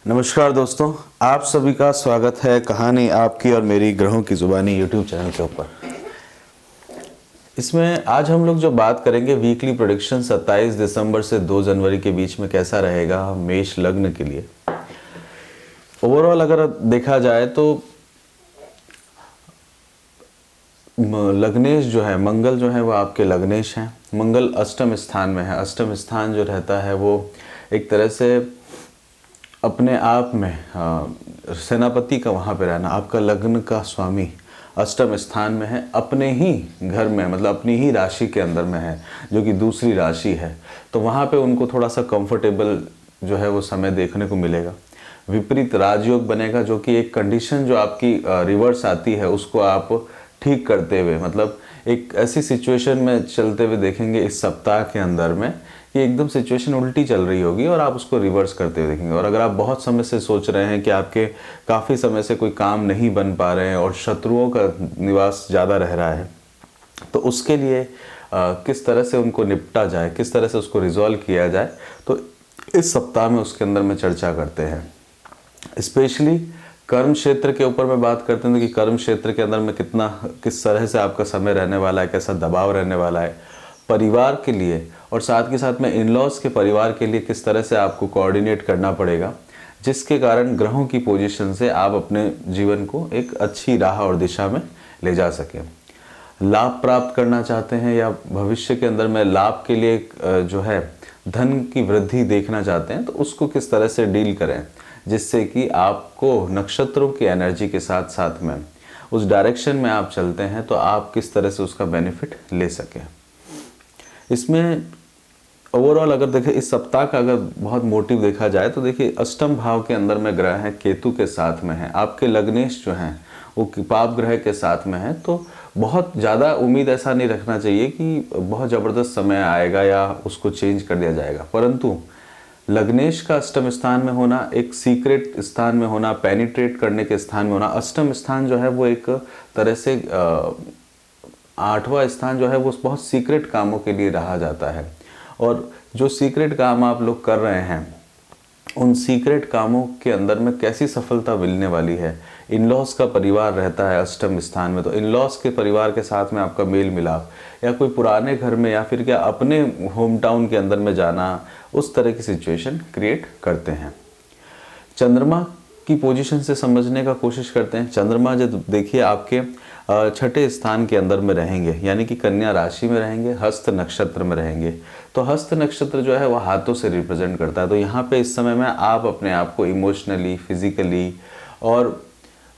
नमस्कार दोस्तों, आप सभी का स्वागत है कहानी आपकी और मेरी ग्रहों की जुबानी यूट्यूब चैनल के ऊपर। इसमें आज हम लोग जो बात करेंगे वीकली प्रेडिक्शन 27 दिसंबर से 2 जनवरी के बीच में कैसा रहेगा मेष लग्न के लिए। ओवरऑल अगर देखा जाए तो लग्नेश जो है, मंगल जो है वो आपके लग्नेश हैं। मंगल अष्टम स्थान में है। अष्टम स्थान जो रहता है वो एक तरह से अपने आप में सेनापति का वहाँ पे रहना, आपका लग्न का स्वामी अष्टम स्थान में है, अपने ही घर में, मतलब अपनी ही राशि के अंदर में है, जो कि दूसरी राशि है। तो वहाँ पे उनको थोड़ा सा कंफर्टेबल जो है वो समय देखने को मिलेगा। विपरीत राजयोग बनेगा, जो कि एक कंडीशन जो आपकी रिवर्स आती है उसको आप ठीक करते हुए, मतलब एक ऐसी सिचुएशन में चलते हुए देखेंगे इस सप्ताह के अंदर में कि एकदम सिचुएशन उल्टी चल रही होगी और आप उसको रिवर्स करते हुए देखेंगे। और अगर आप बहुत समय से सोच रहे हैं कि आपके काफ़ी समय से कोई काम नहीं बन पा रहे हैं और शत्रुओं का निवास ज़्यादा रह रहा है, तो उसके लिए किस तरह से उनको निपटा जाए, किस तरह से उसको रिजॉल्व किया जाए, तो इस सप्ताह में उसके अंदर में चर्चा करते हैं। स्पेशली कर्म क्षेत्र के ऊपर मैं बात करते हैं कि कर्म क्षेत्र के अंदर में किस तरह से आपका समय रहने वाला है, कैसा दबाव रहने वाला है परिवार के लिए, और साथ के साथ में इन-लॉज के परिवार के लिए किस तरह से आपको कोऑर्डिनेट करना पड़ेगा, जिसके कारण ग्रहों की पोजीशन से आप अपने जीवन को एक अच्छी राह और दिशा में ले जा सकें। लाभ प्राप्त करना चाहते हैं या भविष्य के अंदर में लाभ के लिए जो है धन की वृद्धि देखना चाहते हैं, तो उसको किस तरह से डील करें जिससे कि आपको नक्षत्रों की एनर्जी के साथ साथ में उस डायरेक्शन में आप चलते हैं तो आप किस तरह से उसका बेनिफिट ले सकें। इसमें ओवरऑल अगर देखें इस सप्ताह का अगर बहुत मोटिव देखा जाए तो देखिए अष्टम भाव के अंदर में ग्रह है, केतु के साथ में है, आपके लग्नेश जो हैं वो पाप ग्रह के साथ में है। तो बहुत ज़्यादा उम्मीद ऐसा नहीं रखना चाहिए कि बहुत ज़बरदस्त समय आएगा या उसको चेंज कर दिया जाएगा, परंतु लग्नेश का अष्टम स्थान में होना, एक सीक्रेट स्थान में होना, पेनिट्रेट करने के स्थान में होना। अष्टम स्थान जो है वो एक तरह से 8वां स्थान जो है वो बहुत सीक्रेट कामों के लिए रहा जाता है, और जो सीक्रेट काम आप लोग कर रहे हैं उन सीक्रेट कामों के अंदर में कैसी सफलता मिलने वाली है। इन-लॉज का परिवार रहता है अष्टम स्थान में, तो इन-लॉज के परिवार के साथ में आपका मेल मिलाप या कोई पुराने घर में या फिर क्या अपने होम टाउन के अंदर में जाना, उस तरह की सिचुएशन क्रिएट करते हैं। चंद्रमा की पोजीशन से समझने का कोशिश करते हैं। चंद्रमा जब देखिए आपके छठे स्थान के अंदर में रहेंगे, यानी कि कन्या राशि में रहेंगे, हस्त नक्षत्र में रहेंगे। तो हस्त नक्षत्र जो है वह हाथों से रिप्रेजेंट करता है। तो यहाँ पे इस समय में आप अपने आप को इमोशनली, फिजिकली और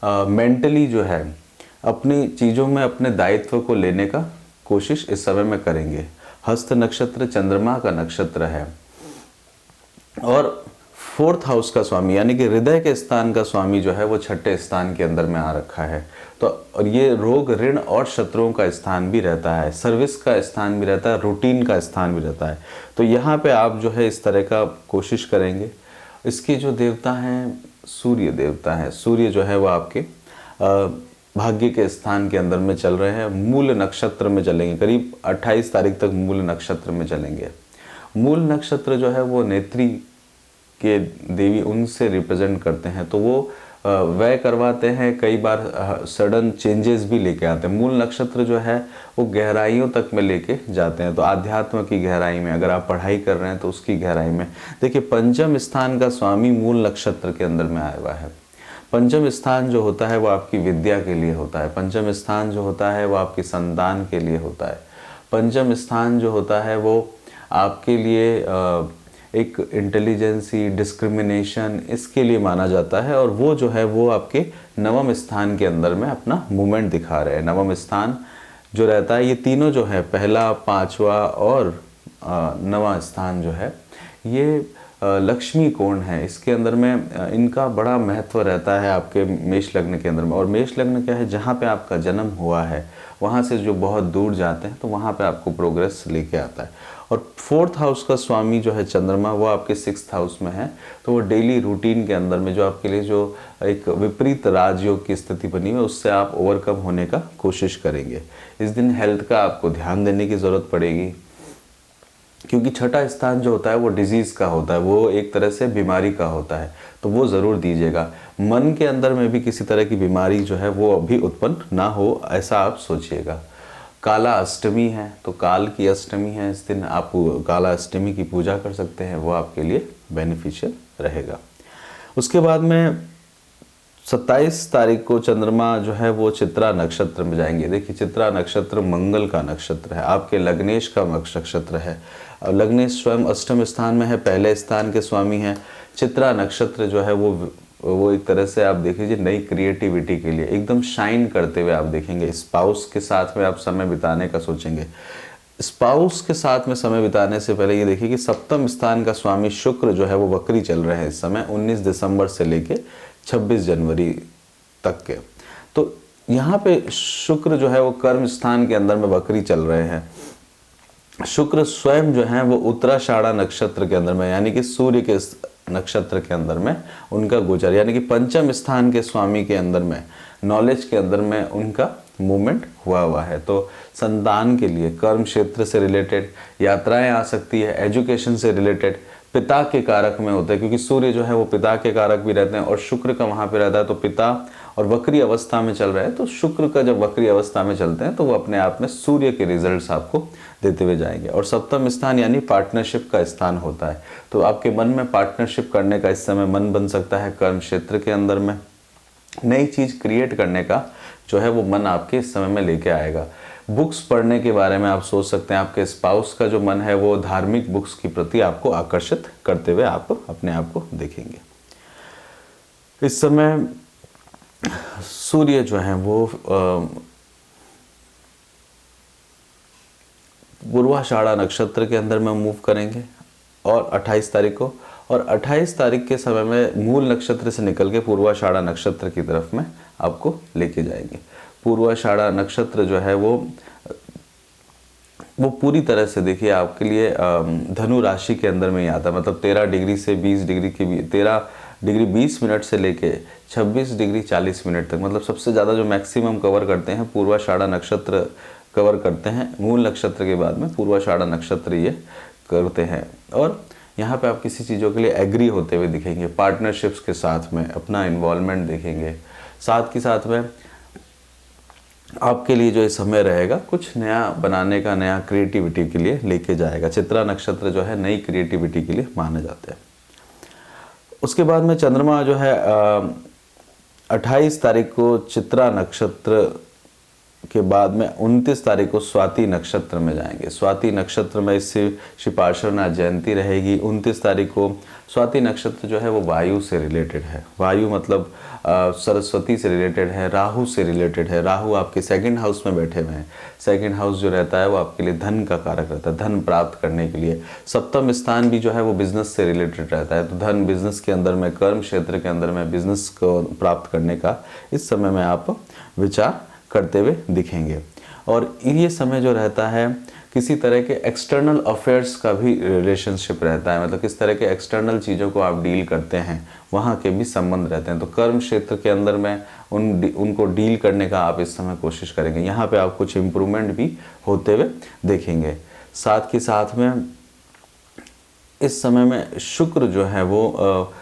मेंटली जो है अपनी चीज़ों में अपने दायित्व को लेने का कोशिश इस समय में करेंगे। हस्त नक्षत्र चंद्रमा का नक्षत्र है और 4th हाउस का स्वामी यानी कि हृदय के स्थान का स्वामी जो है वो छठे स्थान के अंदर में आ रखा है। तो और ये रोग, ऋण और शत्रुओं का स्थान भी रहता है, सर्विस का स्थान भी रहता है, रूटीन का स्थान भी रहता है। तो यहाँ पे आप जो है इस तरह का कोशिश करेंगे। इसके जो देवता हैं सूर्य देवता हैं। सूर्य जो है वो आपके भाग्य के स्थान के अंदर में चल रहे हैं, मूल नक्षत्र में चलेंगे, करीब 28 तारीख तक मूल नक्षत्र में चलेंगे। मूल नक्षत्र जो है वो नेत्री के देवी उनसे रिप्रेजेंट करते हैं, तो वो व्यय करवाते हैं, कई बार सडन चेंजेस भी लेके आते हैं। मूल नक्षत्र जो है वो गहराइयों तक में लेके जाते हैं, तो आध्यात्म की गहराई में, अगर आप पढ़ाई कर रहे हैं तो उसकी गहराई में। देखिए पंचम स्थान का स्वामी मूल नक्षत्र के अंदर में आया हुआ है। पंचम स्थान जो होता है वो आपकी विद्या के लिए होता है। पंचम स्थान जो होता है वो आपकी संतान के लिए होता है। पंचम स्थान जो होता है वो आपके लिए एक इंटेलिजेंसी, डिस्क्रिमिनेशन, इसके लिए माना जाता है, और वो जो है वो आपके नवम स्थान के अंदर में अपना मूवमेंट दिखा रहे हैं। नवम स्थान जो रहता है, ये तीनों जो है, पहला, पांचवा और नवा स्थान जो है, ये लक्ष्मी कोण है। इसके अंदर में इनका बड़ा महत्व रहता है आपके मेष लग्न के अंदर में। और मेष लग्न क्या है, जहाँ पे आपका जन्म हुआ है वहाँ से जो बहुत दूर जाते हैं तो वहाँ पे आपको प्रोग्रेस लेके आता है। और 4th हाउस का स्वामी जो है चंद्रमा, वो आपके 6th हाउस में है, तो वो डेली रूटीन के अंदर में जो आपके लिए जो एक विपरीत राजयोग की स्थिति बनी है उससे आप ओवरकम होने का कोशिश करेंगे। इस दिन हेल्थ का आपको ध्यान देने की ज़रूरत पड़ेगी, क्योंकि छठा स्थान जो होता है वो डिजीज़ का होता है, वो एक तरह से बीमारी का होता है, तो वो ज़रूर दीजिएगा। मन के अंदर में भी किसी तरह की बीमारी जो है वो अभी उत्पन्न ना हो, ऐसा आप सोचिएगा। काला अष्टमी है, तो काल की अष्टमी है, इस दिन आप काला अष्टमी की पूजा कर सकते हैं, वो आपके लिए बेनिफिशियल रहेगा। उसके बाद में 27 तारीख को चंद्रमा जो है वो चित्रा नक्षत्र में जाएंगे। देखिए चित्रा नक्षत्र मंगल का नक्षत्र है, आपके लग्नेश का नक्षत्र है। लग्नेश स्वयं अष्टम स्थान में है, पहले स्थान के स्वामी हैं। चित्रा नक्षत्र जो है वो एक तरह से आप देख लीजिए नई क्रिएटिविटी के लिए एकदम शाइन करते हुए आप देखेंगे। स्पाउस के साथ में आप समय बिताने का सोचेंगे। स्पाउस के साथ में समय बिताने से पहले ये देखिए कि सप्तम स्थान का स्वामी शुक्र जो है वो वक्री चल रहे हैं इस समय 19 दिसंबर से लेके 26 जनवरी तक के। तो यहाँ पे शुक्र जो है वो कर्म स्थान के अंदर में वक्री चल रहे हैं। शुक्र स्वयं जो है वो उत्तराषाढ़ा नक्षत्र के अंदर में, यानी कि सूर्य के नक्षत्र के अंदर में उनका गोचर, यानी कि पंचम स्थान के स्वामी के अंदर में, नॉलेज के अंदर में उनका मूवमेंट हुआ है। तो संतान के लिए कर्म क्षेत्र से रिलेटेड यात्राएं आ सकती है, एजुकेशन से रिलेटेड, पिता के कारक में होता है, क्योंकि सूर्य जो है वो पिता के कारक भी रहते हैं और शुक्र का वहाँ पे रहता है, तो पिता और वक्री अवस्था में चल रहे हैं। तो शुक्र का जब वक्री अवस्था में चलते हैं तो वो अपने आप में सूर्य के रिजल्ट्स आपको देते हुए जाएंगे। और सप्तम स्थान यानी पार्टनरशिप का स्थान होता है, तो आपके मन में पार्टनरशिप करने का इस समय मन बन सकता है। कर्म क्षेत्र के अंदर में नई चीज़ क्रिएट करने का जो है वो मन आपके इस समय में लेके आएगा। बुक्स पढ़ने के बारे में आप सोच सकते हैं। आपके स्पाउस का जो मन है वो धार्मिक बुक्स की प्रति आपको आकर्षित करते हुए आप अपने आप को देखेंगे। इस समय सूर्य जो है वो पूर्वाषाढ़ा नक्षत्र के अंदर में मूव करेंगे और 28 तारीख को, और 28 तारीख के समय में मूल नक्षत्र से निकल के पूर्वाषाढ़ा नक्षत्र की तरफ में आपको लेके जाएंगे। पूर्वाषाढ़ा नक्षत्र जो है वो पूरी तरह से देखिए आपके लिए धनु राशि के अंदर में ही आता है। मतलब 13 डिग्री से 20 डिग्री की 13 डिग्री 20 मिनट से लेके 26 डिग्री 40 मिनट तक, मतलब सबसे ज़्यादा जो मैक्सिमम कवर करते हैं पूर्वाषाढ़ा नक्षत्र कवर करते हैं। मूल नक्षत्र के बाद में पूर्वाषाढ़ा नक्षत्र ये करते हैं। और यहाँ पे आप किसी चीज़ों के लिए एग्री होते हुए दिखेंगे, पार्टनरशिप्स के साथ में अपना इन्वॉल्वमेंट देखेंगे। साथ के साथ में आपके लिए जो ये समय रहेगा कुछ नया बनाने का, नया क्रिएटिविटी के लिए लेके जाएगा। चित्रा नक्षत्र जो है नई क्रिएटिविटी के लिए माने जाते हैं। उसके बाद में चंद्रमा जो है 28 तारीख को चित्रा नक्षत्र के बाद में 29 तारीख को स्वाति नक्षत्र में जाएंगे। स्वाति नक्षत्र में इससे श्री पार्श्वनाथ जयंती रहेगी। 29 तारीख को स्वाति नक्षत्र जो है वो वायु से रिलेटेड है। वायु मतलब सरस्वती से रिलेटेड है, राहु से रिलेटेड है। राहु आपके सेकंड हाउस में बैठे हुए हैं। सेकंड हाउस जो रहता है वो आपके लिए धन का कारक रहता है, धन प्राप्त करने के लिए। सप्तम स्थान भी जो है वो बिजनेस से रिलेटेड रहता है, तो धन बिजनेस के अंदर में, कर्म क्षेत्र के अंदर में बिजनेस को प्राप्त करने का इस समय में आप विचार करते हुए दिखेंगे। और ये समय जो रहता है किसी तरह के एक्सटर्नल अफेयर्स का भी रिलेशनशिप रहता है, मतलब किस तरह के एक्सटर्नल चीज़ों को आप डील करते हैं वहाँ के भी संबंध रहते हैं। तो कर्म क्षेत्र के अंदर में उनको डील करने का आप इस समय कोशिश करेंगे। यहाँ पे आप कुछ इम्प्रूवमेंट भी होते हुए देखेंगे। साथ के साथ में इस समय में शुक्र जो है वो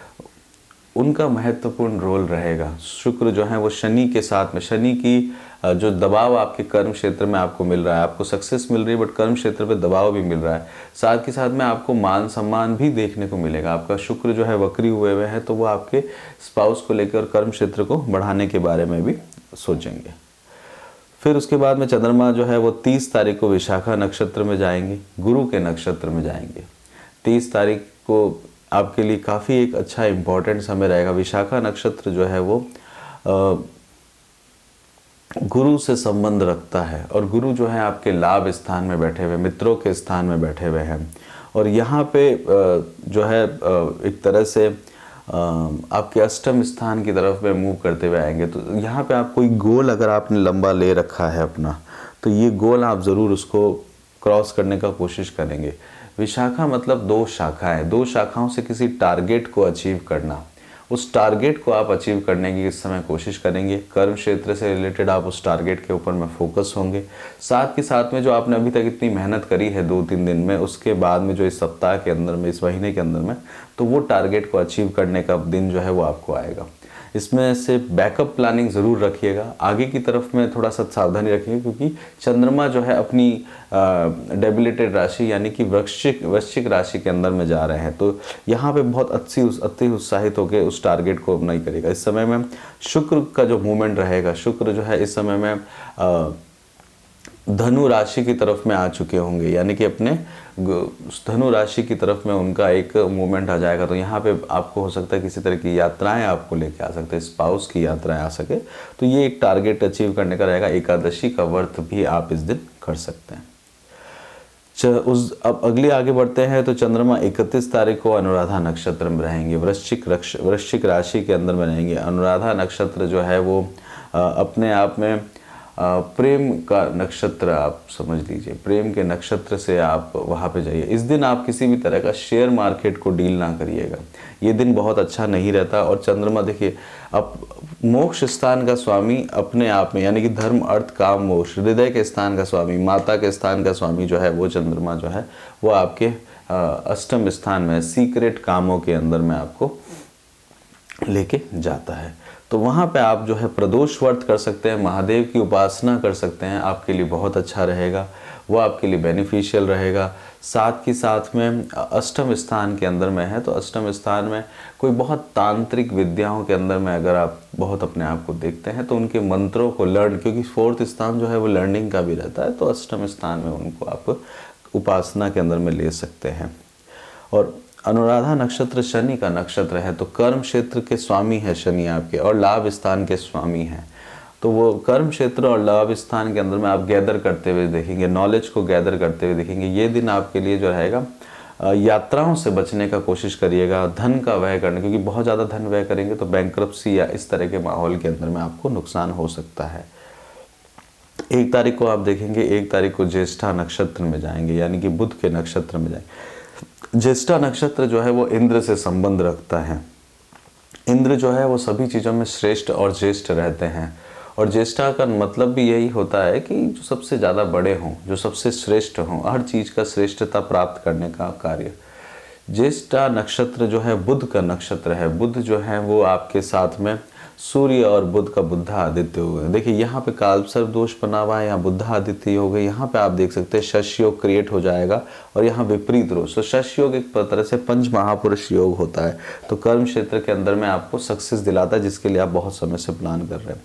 उनका महत्वपूर्ण रोल रहेगा। शुक्र जो है वो शनि के साथ में, शनि की जो दबाव आपके कर्म क्षेत्र में आपको मिल रहा है, आपको सक्सेस मिल रही है बट कर्म क्षेत्र पे दबाव भी मिल रहा है। साथ के साथ में आपको मान सम्मान भी देखने को मिलेगा। आपका शुक्र जो है वक्री हुए हुए है, तो वो आपके स्पाउस को लेकर कर्म क्षेत्र को बढ़ाने के बारे में भी सोचेंगे। फिर उसके बाद में चंद्रमा जो है वो 30 तारीख को विशाखा नक्षत्र में जाएंगे, गुरु के नक्षत्र में जाएंगे। 30 तारीख को आपके लिए काफ़ी एक अच्छा इम्पॉर्टेंट समय रहेगा। विशाखा नक्षत्र जो है वो गुरु से संबंध रखता है, और गुरु जो है आपके लाभ स्थान में बैठे हुए, मित्रों के स्थान में बैठे हुए हैं। और यहाँ पे जो है एक तरह से आपके अष्टम स्थान की तरफ में मूव करते हुए आएंगे। तो यहाँ पे आप कोई गोल अगर आपने लंबा ले रखा है अपना, तो ये गोल आप ज़रूर उसको क्रॉस करने का कोशिश करेंगे। विशाखा मतलब 2 शाखाएं, 2 शाखाओं से किसी टारगेट को अचीव करना, उस टारगेट को आप अचीव करने की इस समय कोशिश करेंगे। कर्म क्षेत्र से रिलेटेड आप उस टारगेट के ऊपर में फोकस होंगे। साथ ही साथ में जो आपने अभी तक इतनी मेहनत करी है 2-3 दिन में, उसके बाद में जो इस सप्ताह के अंदर में, इस महीने के अंदर में, तो वो टारगेट को अचीव करने का दिन जो है वो आपको आएगा। इसमें से बैकअप प्लानिंग ज़रूर रखिएगा। आगे की तरफ में थोड़ा सा सावधानी रखिएगा, क्योंकि चंद्रमा जो है अपनी डेबिलिटेड राशि यानी कि वृश्चिक राशि के अंदर में जा रहे हैं, तो यहाँ पे बहुत अति उत्साहित होकर उस टारगेट को नहीं करेगा। इस समय में शुक्र का जो मूवमेंट रहेगा, शुक्र जो है इस समय में धनु राशि की तरफ में आ चुके होंगे, यानी कि अपने धनु राशि की तरफ में उनका एक मूवमेंट आ जाएगा। तो यहाँ पे आपको हो सकता है किसी तरह की यात्राएं आपको लेके आ सकते हैं, स्पाउस की यात्राएं आ सके, तो ये एक टारगेट अचीव करने का रहेगा। एकादशी का व्रत भी आप इस दिन कर सकते हैं। अब अगले आगे बढ़ते हैं, तो चंद्रमा 31 तारीख को अनुराधा नक्षत्र में रहेंगे, वृश्चिक राशि के अंदर में रहेंगे। अनुराधा नक्षत्र जो है वो अपने आप में प्रेम का नक्षत्र आप समझ लीजिए। प्रेम के नक्षत्र से आप वहाँ पे जाइए। इस दिन आप किसी भी तरह का शेयर मार्केट को डील ना करिएगा, ये दिन बहुत अच्छा नहीं रहता। और चंद्रमा देखिए, अब मोक्ष स्थान का स्वामी अपने आप में, यानी कि धर्म अर्थ काम मोक्ष, हृदय के स्थान का स्वामी, माता के स्थान का स्वामी जो है वो चंद्रमा जो है वो आपके अष्टम स्थान में सीक्रेट कामों के अंदर में आपको लेके जाता है। तो वहाँ पे आप जो है प्रदोष व्रत कर सकते हैं, महादेव की उपासना कर सकते हैं, आपके लिए बहुत अच्छा रहेगा, वो आपके लिए बेनिफिशियल रहेगा। साथ ही साथ में अष्टम स्थान के अंदर में है, तो अष्टम स्थान में कोई बहुत तांत्रिक विद्याओं के अंदर में अगर आप बहुत अपने आप को देखते हैं, तो उनके मंत्रों को लर्न, क्योंकि 4th स्थान जो है वो लर्निंग का भी रहता है, तो अष्टम स्थान में उनको आप उपासना के अंदर में ले सकते हैं। और अनुराधा नक्षत्र शनि का नक्षत्र है, तो कर्म क्षेत्र के स्वामी है शनि आपके, और लाभ स्थान के स्वामी हैं। तो वो कर्म क्षेत्र और लाभ स्थान के अंदर में आप गैदर करते हुए देखेंगे, नॉलेज को गैदर करते हुए देखेंगे। ये दिन आपके लिए जो रहेगा, यात्राओं से बचने का कोशिश करिएगा, धन का व्यय करने, क्योंकि बहुत ज़्यादा धन व्यय करेंगे तो बैंक्रप्सी या इस तरह के माहौल के अंदर में आपको नुकसान हो सकता है। 1 तारीख को आप देखेंगे, 1 तारीख को ज्येष्ठा नक्षत्र में जाएंगे, यानी कि बुध के नक्षत्र में जाएंगे। ज्येष्ठा नक्षत्र जो है वो इंद्र से संबंध रखता है। इंद्र जो है वो सभी चीज़ों में श्रेष्ठ और ज्येष्ठ रहते हैं, और ज्येष्ठा का मतलब भी यही होता है कि जो सबसे ज़्यादा बड़े हों, जो सबसे श्रेष्ठ हों, हर चीज़ का श्रेष्ठता प्राप्त करने का कार्य। ज्येष्ठा नक्षत्र जो है बुध का नक्षत्र है। बुध जो है वो आपके साथ में सूर्य और बुध का बुद्धा आदित्य हो गए। देखिए यहाँ पे कालसर्प दोष बना हुआ है, यहाँ बुद्धा आदित्य हो गए। यहाँ पे आप देख सकते हैं शश योग क्रिएट हो जाएगा, और यहाँ विपरीत रोष। तो शश योग एक तरह से पंच महापुरुष योग होता है, तो कर्म क्षेत्र के अंदर में आपको सक्सेस दिलाता है, जिसके लिए आप बहुत समय से प्लान कर रहे हैं।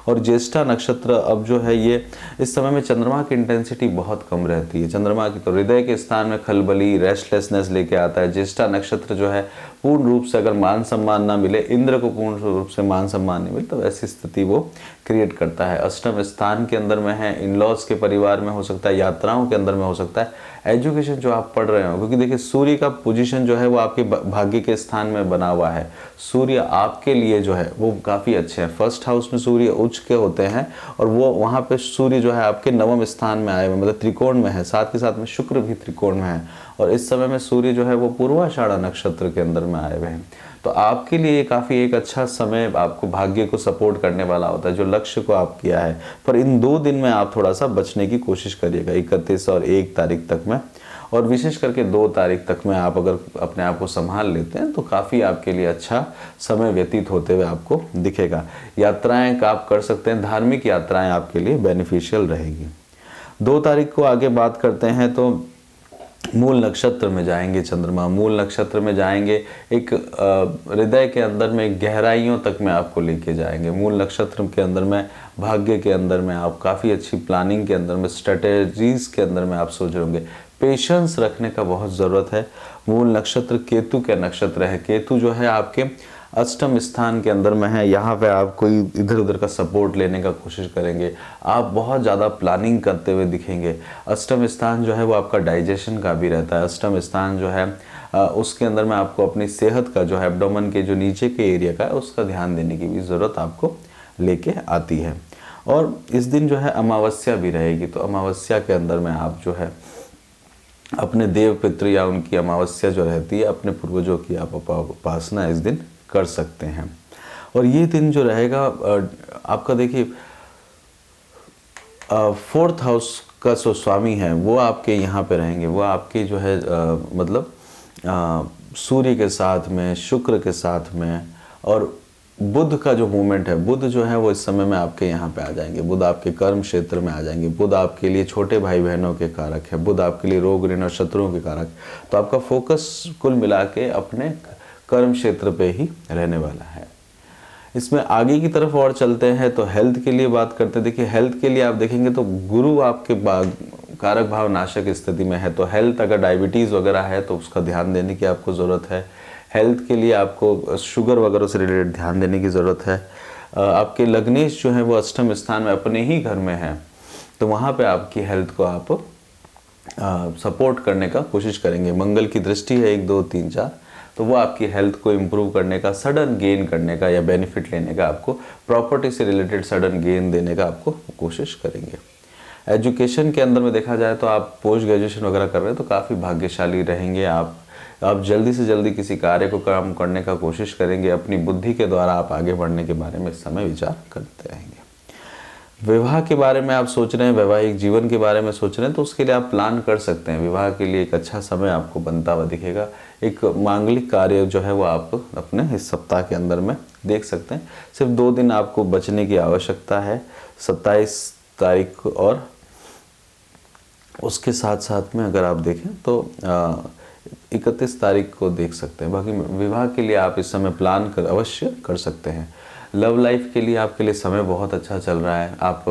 और ज्येष्ठा नक्षत्र अब जो है ये इस समय में चंद्रमा की इंटेंसिटी बहुत कम रहती है। चंद्रमा की तो हृदय के स्थान में खलबली, रेस्टलेसनेस लेके आता है। ज्येष्ठा नक्षत्र जो है पूर्ण रूप से अगर मान सम्मान ना मिले, इंद्र को पूर्ण रूप से मान सम्मान नहीं मिले, तो ऐसी स्थिति वो क्रिएट करता है। अष्टम स्थान के अंदर में है, इन लॉज के परिवार में हो सकता है, यात्राओं के अंदर में हो सकता है, एजुकेशन जो आप पढ़ रहे हो, क्योंकि देखिए सूर्य का पोजीशन जो है वो आपके भाग्य के स्थान में बना हुआ है। सूर्य आपके लिए जो है वो काफ़ी अच्छे हैं। फर्स्ट हाउस में सूर्य उच्च के होते हैं, और वो वहाँ पे सूर्य जो है आपके नवम स्थान में आए हुए, मतलब त्रिकोण में है। साथ के साथ में शुक्र भी त्रिकोण में है, और इस समय में सूर्य जो है वो पूर्वाषाढ़ा नक्षत्र के अंदर में आए हुए हैं। तो आपके लिए काफ़ी एक अच्छा समय आपको भाग्य को सपोर्ट करने वाला होता है, जो लक्ष्य को आप किया है। पर इन 2 दिन में आप थोड़ा सा बचने की कोशिश करिएगा, 31 और 1 तारीख तक में, और विशेष करके 2 तारीख तक में आप अगर अपने आप को संभाल लेते हैं तो काफ़ी आपके लिए अच्छा समय व्यतीत होते हुए आपको दिखेगा। यात्राएं आप कर सकते हैं, धार्मिक यात्राएं आपके लिए बेनिफिशियल रहेगी। 2 तारीख को आगे बात करते हैं, तो मूल नक्षत्र में जाएंगे चंद्रमा। मूल नक्षत्र में जाएंगे, एक हृदय के अंदर में गहराइयों तक में आपको लेके जाएंगे। मूल नक्षत्र के अंदर में, भाग्य के अंदर में आप काफ़ी अच्छी प्लानिंग के अंदर में, स्ट्रेटेजीज के अंदर में आप सोच रहे होंगे। पेशेंस रखने का बहुत ज़रूरत है। मूल नक्षत्र केतु का नक्षत्र है। केतु जो है आपके अष्टम स्थान के अंदर में है। यहाँ पे आप कोई इधर उधर का सपोर्ट लेने का कोशिश करेंगे, आप बहुत ज़्यादा प्लानिंग करते हुए दिखेंगे। अष्टम स्थान जो है वो आपका डाइजेशन का भी रहता है। अष्टम स्थान जो है उसके अंदर में आपको अपनी सेहत का, जो है एब्डोमेन के जो नीचे के एरिया का है, उसका ध्यान देने की भी ज़रूरत आपको लेके आती है। और इस दिन जो है अमावस्या भी रहेगी, तो अमावस्या के अंदर में आप जो है अपने देव पितृ या उनकी अमावस्या जो रहती है, अपने पूर्वजों की आप उपासना इस दिन कर सकते हैं। और ये दिन जो रहेगा आपका देखिए 4th हाउस का जो स्वामी है वो आपके यहाँ पे रहेंगे, वो आपके जो है मतलब सूर्य के साथ में, शुक्र के साथ में, और बुध का जो मूवमेंट है, बुध जो है वो इस समय में आपके यहाँ पे आ जाएंगे। बुध आपके कर्म क्षेत्र में आ जाएंगे। बुध आपके लिए छोटे भाई बहनों के कारक है। बुध आपके लिए रोग ऋण और शत्रुओं के कारक। तो आपका फोकस कुल मिला के अपने कर्म क्षेत्र पे ही रहने वाला है। इसमें आगे की तरफ और चलते हैं तो हेल्थ के लिए बात करते हैं। देखिए हेल्थ के लिए आप देखेंगे तो गुरु आपके कारक भाव नाशक स्थिति में है, तो हेल्थ अगर डायबिटीज़ वगैरह है तो उसका ध्यान देने की आपको ज़रूरत है। हेल्थ के लिए आपको शुगर वगैरह से रिलेटेड ध्यान देने की ज़रूरत है। आपके लग्नेश जो है वो अष्टम स्थान में अपने ही घर में है, तो वहाँ पे आपकी हेल्थ को आप सपोर्ट करने का कोशिश करेंगे। मंगल की दृष्टि है 1 2 3 4, तो वो आपकी हेल्थ को इम्प्रूव करने का, सडन गेन करने का या बेनिफिट लेने का, आपको प्रॉपर्टी से रिलेटेड सडन गेन देने का आपको कोशिश करेंगे। एजुकेशन के अंदर में देखा जाए तो आप पोस्ट ग्रेजुएशन वगैरह कर रहे हैं तो काफ़ी भाग्यशाली रहेंगे। आप जल्दी से जल्दी किसी कार्य को काम करने का कोशिश करेंगे। अपनी बुद्धि के द्वारा आप आगे बढ़ने के बारे में इस समय विचार करते रहेंगे। विवाह के बारे में आप सोच रहे हैं, वैवाहिक जीवन के बारे में सोच रहे हैं, तो उसके लिए आप प्लान कर सकते हैं। विवाह के लिए एक अच्छा समय आपको बनता हुआ दिखेगा। एक मांगलिक कार्य जो है वो आप अपने इस सप्ताह के अंदर में देख सकते हैं। सिर्फ 2 दिन आपको बचने की आवश्यकता है, 27 तारीख और उसके साथ साथ में अगर आप देखें तो 31 तारीख को देख सकते हैं। बाकी विवाह के लिए आप इस समय प्लान कर अवश्य कर सकते हैं। लव लाइफ के लिए आपके लिए समय बहुत अच्छा चल रहा है। आप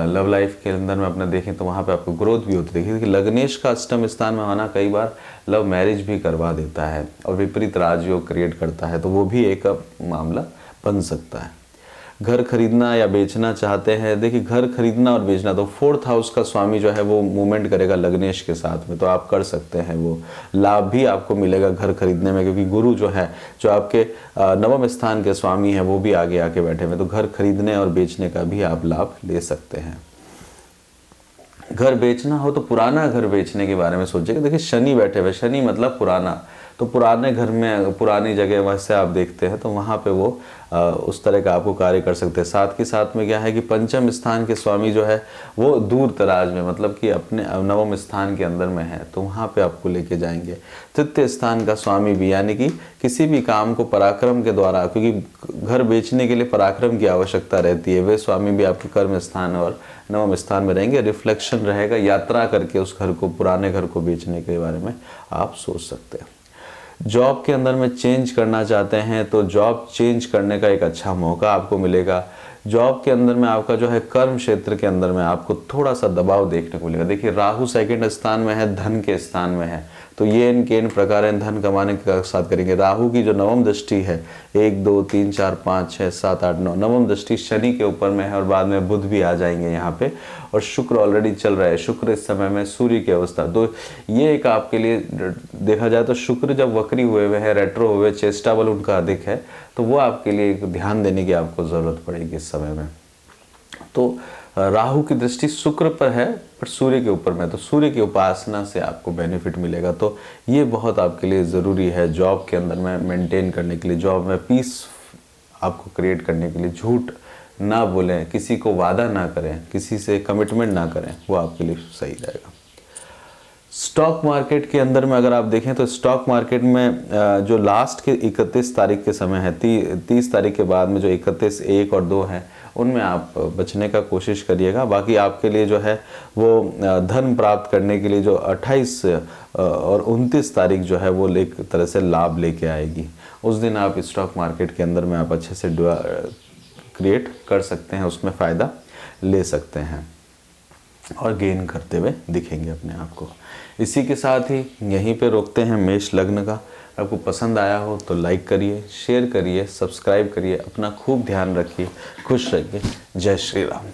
लव लाइफ के अंदर में अपना देखें तो वहाँ पे आपको ग्रोथ भी होती है। देखिए लग्नेश का अष्टम स्थान में होना कई बार लव मैरिज भी करवा देता है और विपरीत राजयोग क्रिएट करता है, तो वो भी एक मामला बन सकता है। घर खरीदना या बेचना चाहते हैं, देखिए घर खरीदना और बेचना, तो 4th हाउस का स्वामी जो है वो मूवमेंट करेगा लग्नेश के साथ में, तो आप कर सकते हैं। वो लाभ भी आपको मिलेगा घर खरीदने में, क्योंकि गुरु जो है, जो आपके 9वें स्थान के स्वामी हैं, वो भी आगे आके बैठे हुए, तो घर खरीदने और बेचने का भी आप लाभ ले सकते हैं। घर बेचना हो तो पुराना घर बेचने के बारे में सोचिएगा। देखिए शनि बैठे हुए, शनि मतलब पुराना, तो पुराने घर में, पुरानी जगह वैसे आप देखते हैं तो वहाँ पे वो उस तरह का आपको कार्य कर सकते हैं। साथ के साथ में क्या है कि 5वें स्थान के स्वामी जो है वो दूर दराज में, मतलब कि अपने 9वें स्थान के अंदर में है, तो वहाँ पे आपको लेके जाएंगे। 3य स्थान का स्वामी भी, यानी कि किसी भी काम को पराक्रम के द्वारा, क्योंकि घर बेचने के लिए पराक्रम की आवश्यकता रहती है, वे स्वामी भी आपके कर्म स्थान और 9वें स्थान में रहेंगे। रिफ्लेक्शन रहेगा, यात्रा करके उस घर को, पुराने घर को बेचने के बारे में आप सोच सकते हैं। जॉब के अंदर में चेंज करना चाहते हैं तो जॉब चेंज करने का एक अच्छा मौका आपको मिलेगा। जॉब के अंदर में आपका जो है कर्म क्षेत्र के अंदर में आपको थोड़ा सा दबाव देखने को मिलेगा। देखिए राहु 2nd स्थान में है, धन के स्थान में है, तो ये इनके इन प्रकार धन कमाने के साथ करेंगे। राहु की जो 9वीं दृष्टि है, 1 2 3 4 5 6 7 8 9, 9वीं दृष्टि शनि के ऊपर में है और बाद में बुध भी आ जाएंगे यहाँ पे, और शुक्र ऑलरेडी चल रहा है। शुक्र इस समय में सूर्य की अवस्था, तो ये एक आपके लिए देखा जाए तो शुक्र जब वक्री हुए हुए हैं, रेट्रो हुए, चेष्टा बल उनका अधिक है, तो वो आपके लिए ध्यान देने की आपको ज़रूरत पड़ेगी इस समय में। तो राहु की दृष्टि शुक्र पर है पर सूर्य के ऊपर में, तो सूर्य की उपासना से आपको बेनिफिट मिलेगा। तो ये बहुत आपके लिए ज़रूरी है जॉब के अंदर में मेंटेन करने के लिए, जॉब में पीस आपको क्रिएट करने के लिए। झूठ ना बोलें, किसी को वादा ना करें, किसी से कमिटमेंट ना करें, वो आपके लिए सही रहेगा। स्टॉक मार्केट के अंदर में अगर आप देखें तो स्टॉक मार्केट में जो लास्ट के 31 तारीख के समय है, 30 तारीख के बाद में जो 31, 1 और 2 हैं, उनमें आप बचने का कोशिश करिएगा। बाकी आपके लिए जो है वो धन प्राप्त करने के लिए जो 28 और 29 तारीख जो है वो एक तरह से लाभ लेके आएगी। उस दिन आप स्टॉक मार्केट के अंदर में आप अच्छे से क्रिएट कर सकते हैं, उसमें फ़ायदा ले सकते हैं और गेन करते हुए दिखेंगे अपने आप को। इसी के साथ ही यहीं पे रोकते हैं मेष लग्न का। आपको पसंद आया हो तो लाइक करिए, शेयर करिए, सब्सक्राइब करिए। अपना खूब ध्यान रखिए, खुश रहिए। जय श्री राम।